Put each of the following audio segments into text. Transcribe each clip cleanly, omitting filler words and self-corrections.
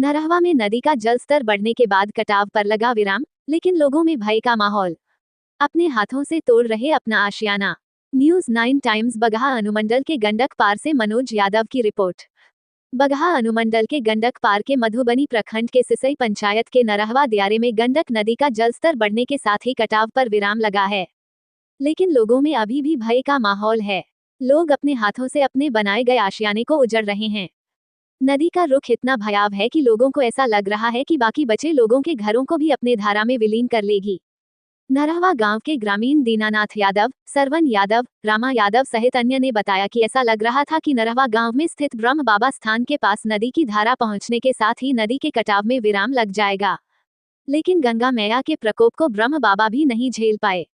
नरहवा में नदी का जलस्तर बढ़ने के बाद कटाव पर लगा विराम, लेकिन लोगों में भय का माहौल। अपने हाथों से तोड़ रहे अपना आशियाना। न्यूज़ 9 टाइम्स बगहा अनुमंडल के गंडक पार से मनोज यादव की रिपोर्ट। बगहा अनुमंडल के गंडक पार के मधुबनी प्रखंड के सिसई पंचायत के नरहवा दियारे में गंडक नदी का जलस्तर बढ़ने के साथ ही कटाव पर विराम लगा है, लेकिन लोगों में अभी भी भय का माहौल है। लोग अपने हाथों से अपने बनाए गए आशियाने को उजड़ रहे हैं। नदी का रुख इतना भयावह है कि लोगों को ऐसा लग रहा है कि बाकी बचे लोगों के घरों को भी अपने धारा में विलीन कर लेगी। नरहवा गांव के ग्रामीण दीनानाथ यादव, सरवन यादव, रामा यादव सहित अन्य ने बताया कि ऐसा लग रहा था कि नरहवा गांव में स्थित ब्रह्म बाबा स्थान के पास नदी की धारा पहुंचने के साथ ही नदी के कटाव में विराम लग जाएगा, लेकिन गंगा मैया के प्रकोप को ब्रह्म बाबा भी नहीं झेल पाए।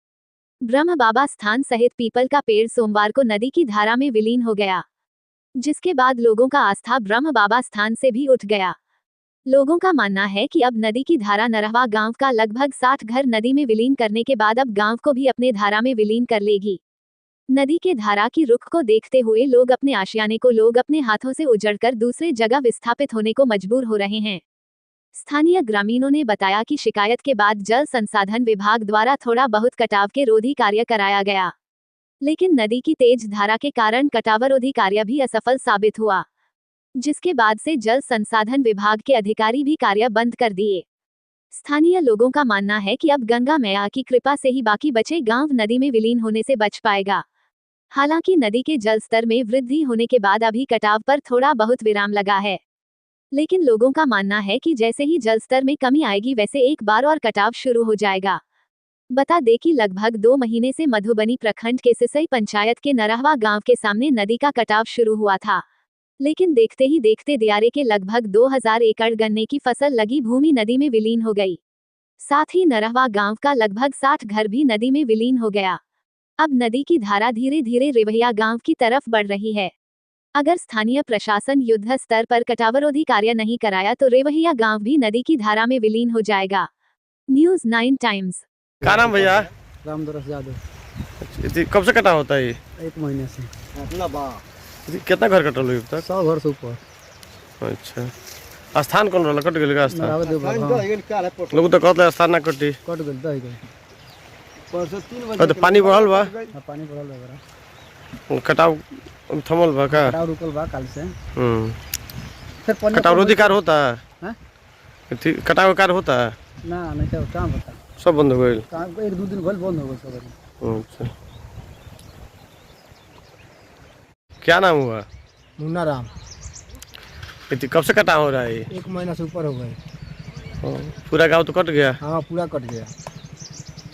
ब्रह्म बाबा स्थान सहित पीपल का पेड़ सोमवार को नदी की धारा में विलीन हो गया, जिसके बाद लोगों का आस्था ब्रह्म बाबा स्थान से भी उठ गया। लोगों का मानना है कि अब नदी की धारा नरहवा गांव का लगभग 60 घर नदी में विलीन करने के बाद अब गांव को भी अपने धारा में विलीन कर लेगी। नदी के धारा की रुख को देखते हुए लोग अपने आशियाने को अपने हाथों से उजड़कर दूसरे जगह विस्थापित होने को मजबूर हो रहे हैं। स्थानीय ग्रामीणों ने बताया कि शिकायत के बाद जल संसाधन विभाग द्वारा थोड़ा बहुत कटाव के रोधी कार्य कराया गया, लेकिन नदी की तेज धारा के कारण कटावरोधी कार्य भी असफल साबित हुआ, जिसके बाद से जल संसाधन विभाग के अधिकारी भी कार्य बंद कर दिए। स्थानीय लोगों का मानना है कि अब गंगा मैया की कृपा से ही बाकी बचे गांव नदी में विलीन होने से बच पाएगा। हालांकि नदी के जलस्तर में वृद्धि होने के बाद अभी कटाव पर थोड़ा बहुत विराम लगा है, लेकिन लोगों का मानना है कि जैसे ही जलस्तर में कमी आएगी वैसे एक बार और कटाव शुरू हो जाएगा। बता दें कि लगभग 2 महीने से मधुबनी प्रखंड के सिसई पंचायत के नरहवा गांव के सामने नदी का कटाव शुरू हुआ था, लेकिन देखते ही देखते दियारे के लगभग 2000 एकड़ गन्ने की फसल लगी भूमि नदी में विलीन हो गई। साथ ही नरहवा गांव का लगभग 60 घर भी नदी में विलीन हो गया। अब नदी की धारा धीरे धीरे रेवहिया गांव की तरफ बढ़ रही है। अगर स्थानीय प्रशासन युद्ध स्तर पर कटावरोधी कार्य नहीं कराया तो रेवहिया गांव भी नदी की धारा में विलीन हो जाएगा। News 9 times. क्या नाम भैया? रामदरस यादव। कब से कटा होता है ये? 1 महीने से। कितना घर कटल हुई अब तक? 100 घर से ऊपर। अच्छा, स्थान कौन रहा? कट गया स्थान? लोग तो कहते स्थान ना कटी। कट गल दही गल। परसों 3 तो बजे पानी बढ़ल बा? हां, पानी बढ़ल बा। कटाव थमल बा का? कटाव रुकल बा काल से। फिर कटाव रोधी कार्य होता है? हां, कटाव कार्य होता है? ना नहीं तो काम होता। सब बंद हो गए? काम 1-2 दिन भल बंद हो गए सब। अच्छा, क्या नाम हुआ? मुन्ना राम। कब से कटा हो रहा है ये? 1 महीना से ऊपर हो गए। पूरा गांव तो कट गया? हाँ, पूरा कट गया।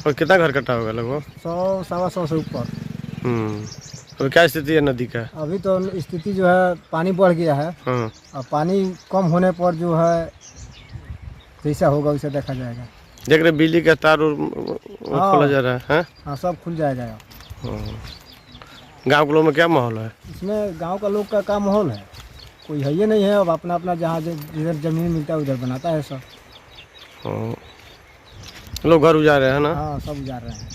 और कितना घर कटा होगा लगभग? 100-125 से ऊपर। तो क्या स्थिति है नदी का? अभी तो स्थिति जो है पानी बढ़ गया है। हाँ। और पानी कम होने पर जो है जैसा होगा वैसा देखा जाएगा। देख रहे बिजली का तार खोला जा रहा है? हाँ, सब खुल जाएगा। गांव के लोग में क्या माहौल है? इसमें गांव का लोग का माहौल है, कोई है ये नहीं है। अब अपना अपना जहाँ जिधर जमीन मिलता है उधर बनाता है सब। लोग घर उजाड़ रहे हैं ना? हाँ, सब उजाड़ रहे हैं।